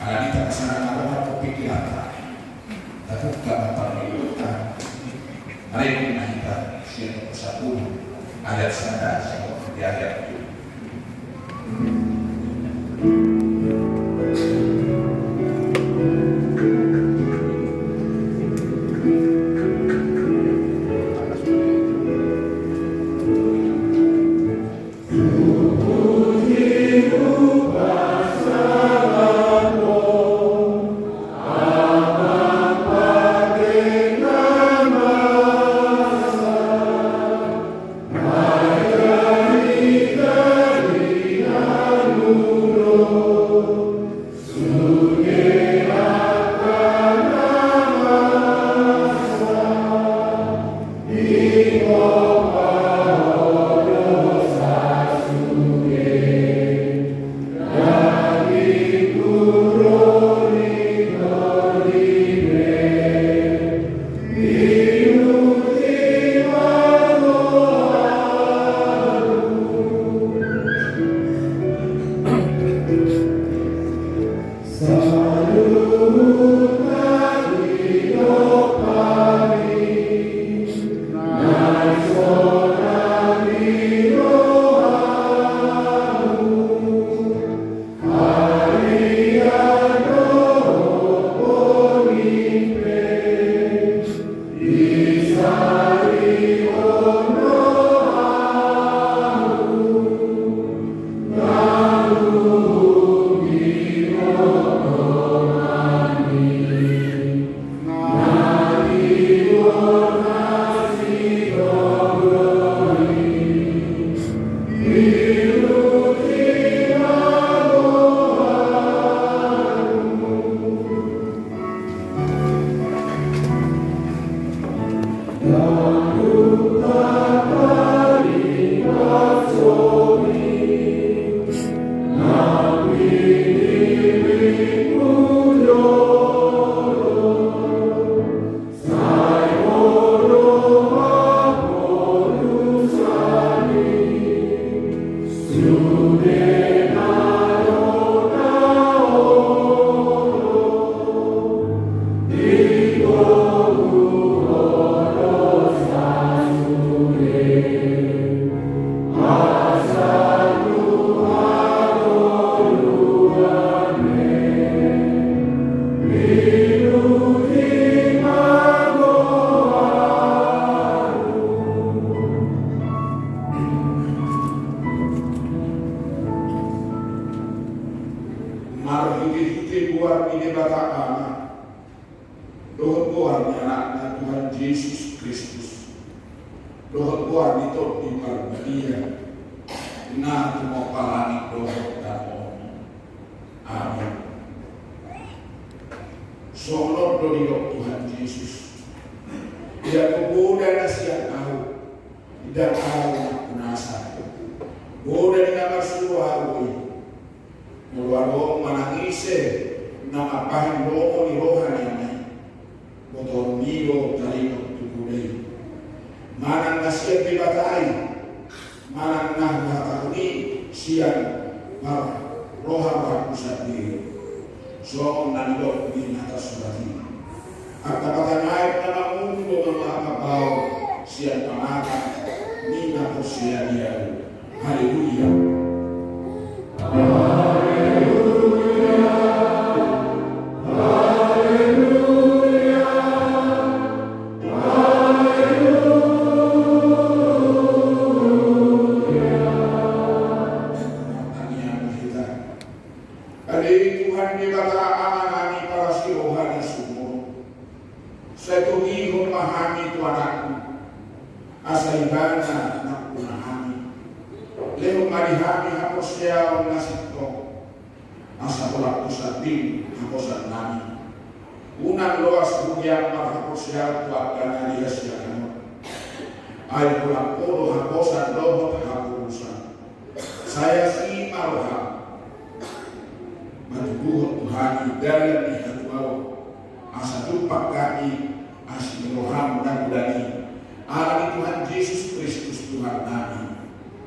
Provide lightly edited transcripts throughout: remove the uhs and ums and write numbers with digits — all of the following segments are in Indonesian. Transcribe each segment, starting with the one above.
Alani tak kesana apa kepikiran tapi tak dapat dilupakan. Mari kita siap bersatu ayat sana seperti ayat itu.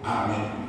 Amin.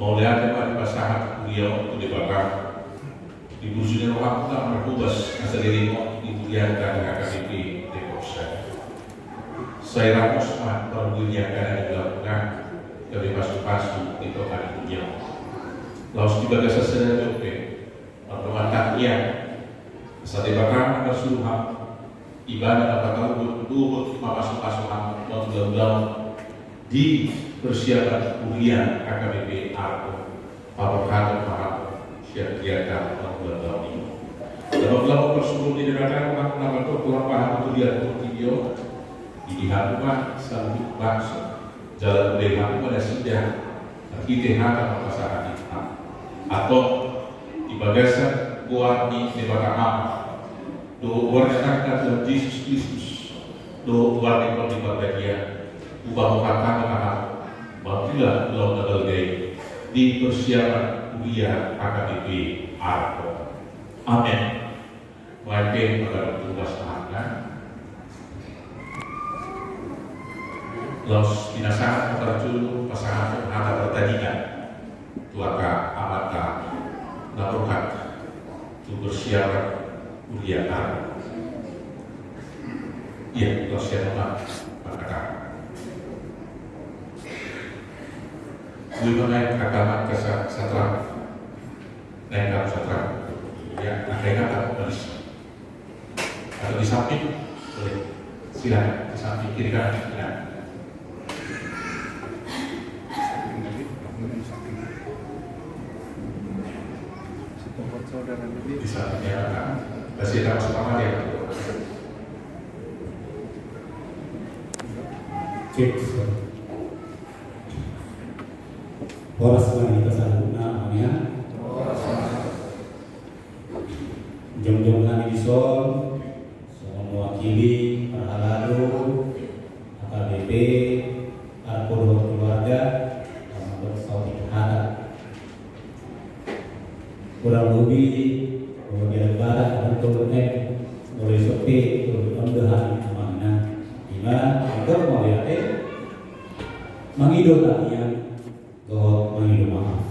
mau lihat apa di pasangan beliau itu dibakar di busunya orang tak berhubas asal diri mau dibuliakan AKBP Depok saya ramus mah perbuliakan dilakukan dari pasu-pasu itu akan punya laus tiba ke sesederhana jope pertemuan saat dibakar bersuruhan ibadah dapat tahu dulu pasu-pasuhan mau di persiapan kuliah AKBP Arko Pabakato Mahal siap kegiatan bulan tahun ini. Dalam belakang persuruh diderakan orang nama itu kurang paham itu lihat video di Hatuma satu bangsa jalan dari Hatuma dan sidang kita hata pasangan itu atau di bagasan buat di belakang apa do warna Tuhan Yesus Kristus do warna di bagian ubah kata Bagilah belum terbagai di persiapan kuliah AKBP Arko. Amin. Baik pada tugas anak. Los binasangan terjulu pasangan penghata pertandingan. Tuaka amata laporan untuk persiapan kuliah Arko. Iya, los siapa Pak. Dulu naik agama ke satra, naik ke satra, ya naik ke polis, atau di samping boleh, silakan di samping kiri kanan, silakan. Di sampingnya, pasti ada sama dia. Cek. Horas wanita saluna amnya. Jom-jom kami disol, semua mewakili Parhalado, AKBP, Arko keluarga, sama bersauti kehada. Kurang lebih, kemudian barat untuk mulai sepi, mudah-mudahan amanah. Dimana agar melihat mengidol kalian. God mengirim maaf.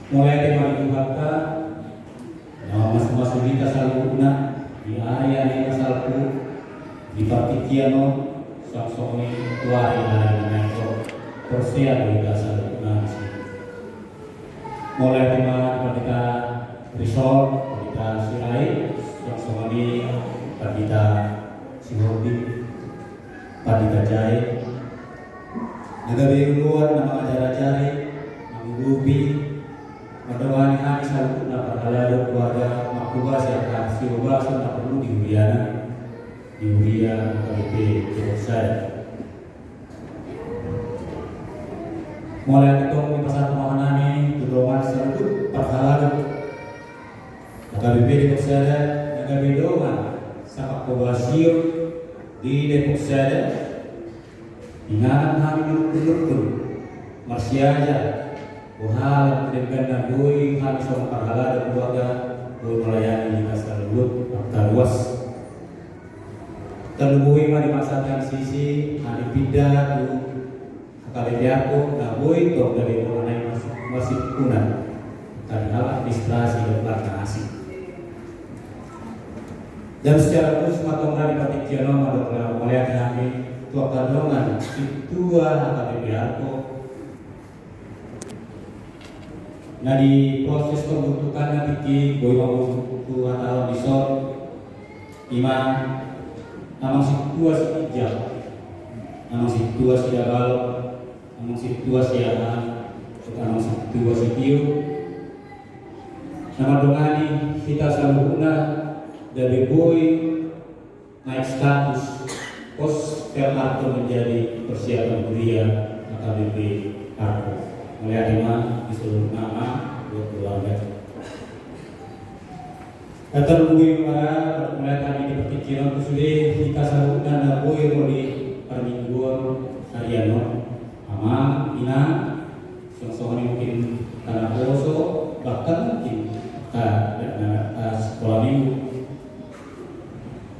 Mulai dari hari kata, nama masing-masing kita selalu guna di area yang salku di partikiano saksoni tuari dari metro Persia kita selalu guna. Mulai dari kita risol, kita sirai, saksoni kita singobi, kita jai. Nagabi uluan nama ajar-ajari, mengulubi, mendawani hari selalu na Parhalado keluarga makubas yang kasih ubah tak perlu di Uriana AKBP Depok saya. Mulai ketemu di pasar pemahaman dorongan selalu Parhalado AKBP Depok saya, nagabi dorongan sapak poblasio di Depok saya. Ingat kami dulu masih aja buhal dengan doi kami sama Parhalado keluarga doi melayani kita selalu terluas terlebih mari masakan sisi hari pindah tu AKBP Arko nah boi tok dari orang masih kuna karena administrasi dan pelaksanaan asing dan secara khusus matang dari partikiano adalah melihat kami tua kadongan tua AKBP Arko. Nah di proses pembentukan nanti boy mau atau disol imam namang si tua si ijab namang si tua si abal namang si tua si ahan namang si tua si tiu nama dongani kita selalu guna dari boy naik status pos Arko menjadi persiapan kuliah AKBP Arko melihat lima di seluruh nama buat keluarga. Kata nungguin para melihat kami di pertikiran sudah kita selalu dana boy di permingguan Ariano ama ina seorang mungkin karena poso bahkan mungkin sekolah minggu.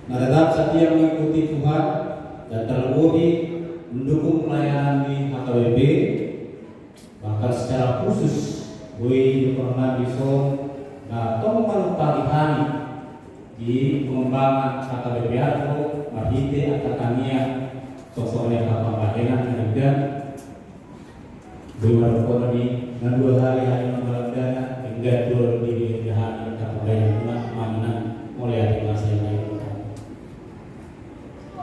Nah tetap setiap mengikuti Tuhan dan terlebih mendukung pelayanan di HKBP, bahkan secara khusus gue pernah bisa tong palihani di pengembangan HKBP atau mahite atau tania sosoknya kapan dan gue baru di dua hari mengalami hingga turun di hari kapan mana mulai ada masa yang lain.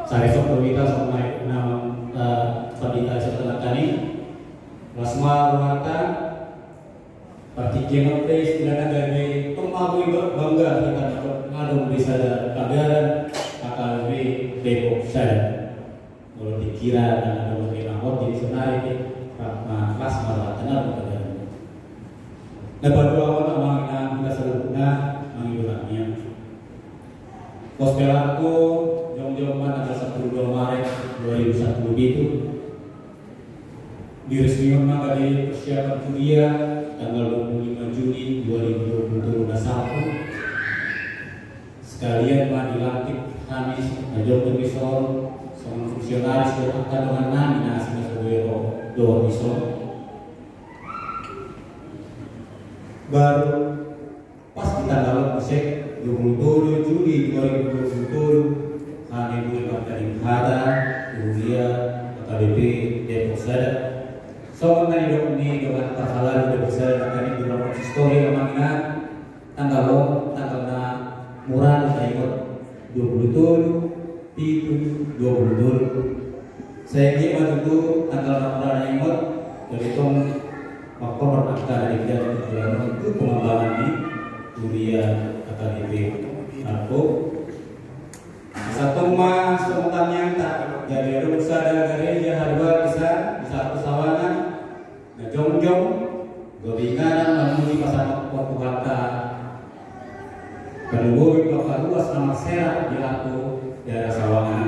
Saya sok kita sama nama pendeta setelah tadi Rasma Ruhata partikian place dan dari pemagui bangga kita ngadong bisa kadaran AKB Depok saya kalau dikira dan ada mungkin angkot jadi sebenarnya Rasma Ruhata kadaran dapat dua orang amangina kita sebutnya mengidolanya gospel aku jom-joman tanggal 10 Maret 2001 itu diresmikan dari persiapan kuliah tanggal 25 Juni 2021 sekalian dilantik Hamis Najong Kemisol seorang fungsionaris yang akan dengan nominasi sebagai Doa Misol baru pas kita dalam musik 27 Juli 2020 hari ini dari Hada Kuliah KBP Depok Sada soal ini dengan perhalan sudah bisa dari beberapa histori kemana tanggal murah ikut 27 itu 20 saya kira itu tanggal murah ikut dari tong makor akta dari itu pengembangan di Kuliah KBP aku satu mas semuanya tak jadi rusa dan gereja harga bisa pesawanan nah jong-jong gobingan menuju pasar waktu kata kedua bapak luas nama serat di aku daerah Sawangan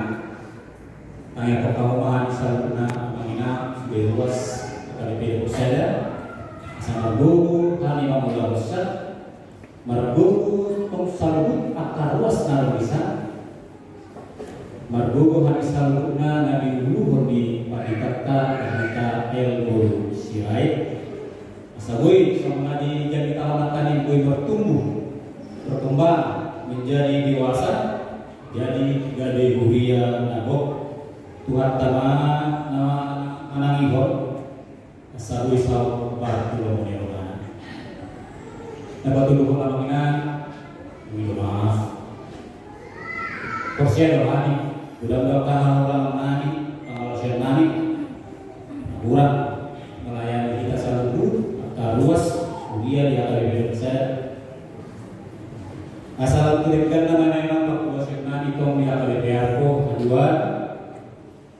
tanya kekawaman saluna menginap di luas KBP Pusada sama buku hari mamula besar marbuku tong salubut akar luas nalar bisa marbuku hari salubutna nabi luhur di Padikata Padikata Elbul Sirait asabui sama di jadi tahanan tadi gue berkembang menjadi dewasa jadi gade huria nabok Tuhan nama manangihon asabui sawah batu lomonirona dapat dulu pengalaman minta maaf korsian rohani mudah-mudahan orang-orang nani kurang melayani kita selalu luas kuliah di HKBP saya asal kirimkan nama memang Pak Kuasa Nani tong di HKBP aku kedua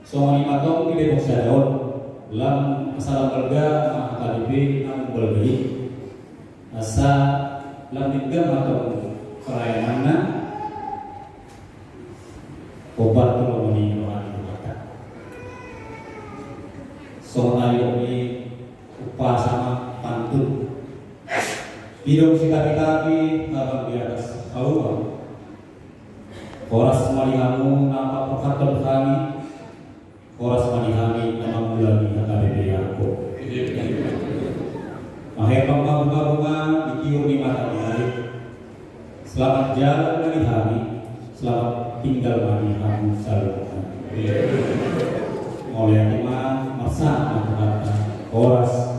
soal 5 tong di Depok Sadon lam asal keluarga HKBP namun berbeda asal lam tiga atau pelayanannya obat tuh ini soal ini upah sama pantun hidung si kaki abang di atas kau koras malihamu nampak perkataan kami koras malihami nama mulai HKBP aku mahir bunga-bunga dikiur di mata hari selamat jalan malihami selamat tinggal malihami selalu oleh imam masa kata koras